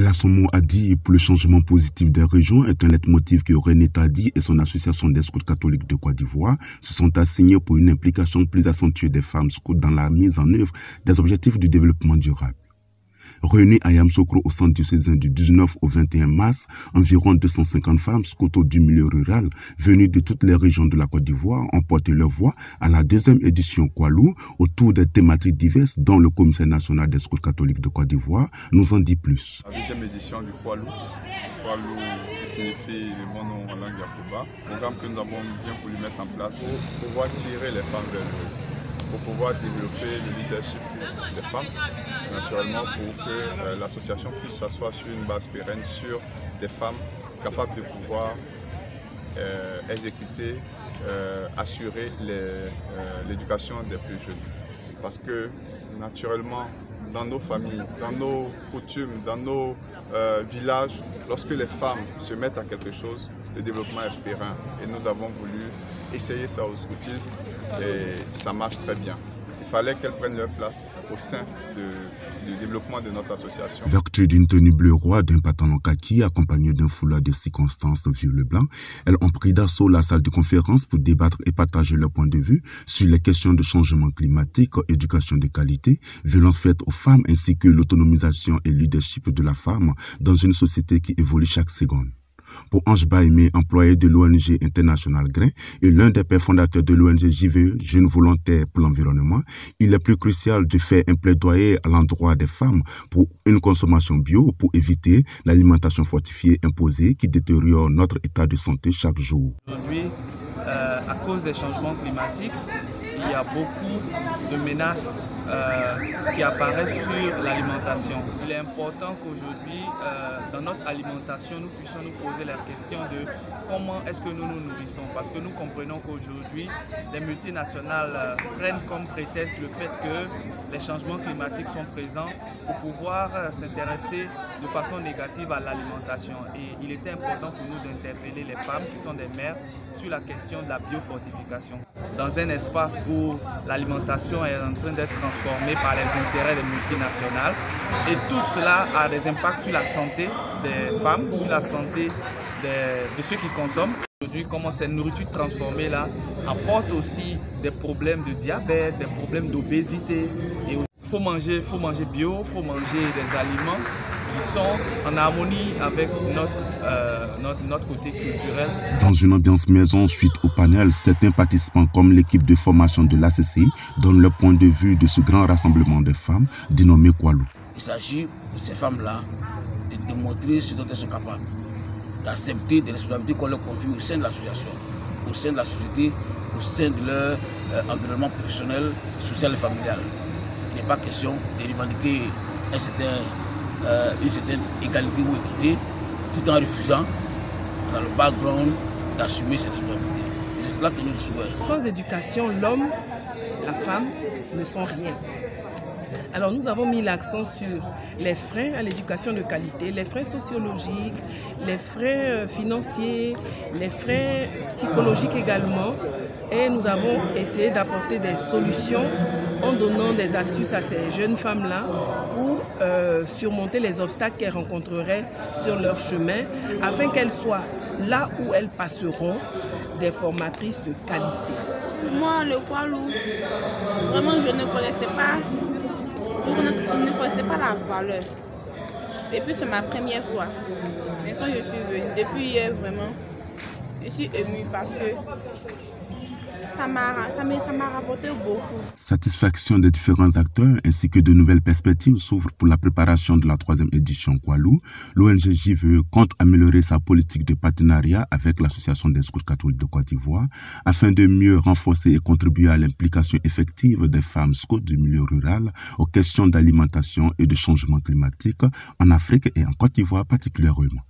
Elle a son mot à dire pour le changement positif des régions est un leitmotiv que René Tadi et son association des scouts catholiques de Côte d'Ivoire se sont assignés pour une implication plus accentuée des femmes scouts dans la mise en œuvre des objectifs du développement durable. Réunies à Yamoussoukro au centre diocésain du 19 au 21 mars, environ 250 femmes scouts du milieu rural venues de toutes les régions de la Côte d'Ivoire ont porté leur voix à la deuxième édition Kwalou autour des thématiques diverses dont le commissaire national des scouts catholiques de Côte d'Ivoire nous en dit plus. La deuxième édition du Kwalou, Kwalou qui signifie le bon nom en langue Yakuba, programme que nous avons bien voulu mettre en place pour pouvoir tirer les femmes vers le haut, pour pouvoir développer le leadership des femmes, naturellement pour que l'association puisse s'asseoir sur une base pérenne sur des femmes capables de pouvoir exécuter, assurer l'éducation des plus jeunes. Parce que naturellement, dans nos familles, dans nos coutumes, dans nos villages, lorsque les femmes se mettent à quelque chose, le développement est périn. Et nous avons voulu essayer ça au scoutisme et ça marche très bien. Il fallait qu'elles prennent leur place au sein du développement de notre association. Vertu d'une tenue bleu roi, d'un pantalon kaki, accompagné d'un foulard de circonstances violet-blanc, elles ont pris d'assaut la salle de conférence pour débattre et partager leurs points de vue sur les questions de changement climatique, éducation de qualité, violences faites aux femmes ainsi que l'autonomisation et le leadership de la femme dans une société qui évolue chaque seconde. Pour Ange Baïmé, employé de l'ONG International Grain et l'un des pères fondateurs de l'ONG JVE, Jeunes Volontaires pour l'Environnement, il est plus crucial de faire un plaidoyer à l'endroit des femmes pour une consommation bio pour éviter l'alimentation fortifiée imposée qui détériore notre état de santé chaque jour. Aujourd'hui, à cause des changements climatiques, il y a beaucoup de menaces qui apparaissent sur l'alimentation. Il est important qu'aujourd'hui, dans notre alimentation, nous puissions nous poser la question de comment est-ce que nous nous nourrissons. Parce que nous comprenons qu'aujourd'hui, les multinationales prennent comme prétexte le fait que les changements climatiques sont présents pour pouvoir s'intéresser de façon négative à l'alimentation. Et il était important pour nous d'interpeller les femmes qui sont des mères sur la question de la biofortification. Dans un espace où l'alimentation est en train d'être transformée par les intérêts des multinationales et tout cela a des impacts sur la santé des femmes, sur la santé de ceux qui consomment. Aujourd'hui, comment cette nourriture transformée là apporte aussi des problèmes de diabète, des problèmes d'obésité. Il faut manger bio, il faut manger des aliments qui sont en harmonie avec notre côté culturel. Dans une ambiance maison suite au panel, certains participants comme l'équipe de formation de l'ACCI donnent leur point de vue de ce grand rassemblement de femmes dénommé Kwalou. Il s'agit pour ces femmes-là de démontrer ce dont elles sont capables, d'accepter des responsabilités qu'on leur confie au sein de l'association, au sein de la société, au sein de leur environnement professionnel, social et familial. Il n'est pas question de revendiquer une certaine égalité ou équité, tout en refusant, dans le background, d'assumer ces responsabilités. C'est cela que nous souhaitons. Sans éducation, l'homme, la femme ne sont rien. Alors nous avons mis l'accent sur les freins à l'éducation de qualité, les freins sociologiques, les freins financiers, les freins psychologiques également. Et nous avons essayé d'apporter des solutions en donnant des astuces à ces jeunes femmes-là pour surmonter les obstacles qu'elles rencontreraient sur leur chemin, afin qu'elles soient là où elles passeront des formatrices de qualité. Moi, le Kwalou, vraiment je ne connaissais pas. Je ne connaissais pas la valeur. Et puis c'est ma première fois. Mais quand je suis venue, depuis hier vraiment, je suis émue parce que ça m'a rapporté beaucoup. Satisfaction des différents acteurs ainsi que de nouvelles perspectives s'ouvrent pour la préparation de la 3e édition Kwalou. L'ONG JVE compte améliorer sa politique de partenariat avec l'Association des scouts catholiques de Côte d'Ivoire afin de mieux renforcer et contribuer à l'implication effective des femmes scouts du milieu rural aux questions d'alimentation et de changement climatique en Afrique et en Côte d'Ivoire particulièrement.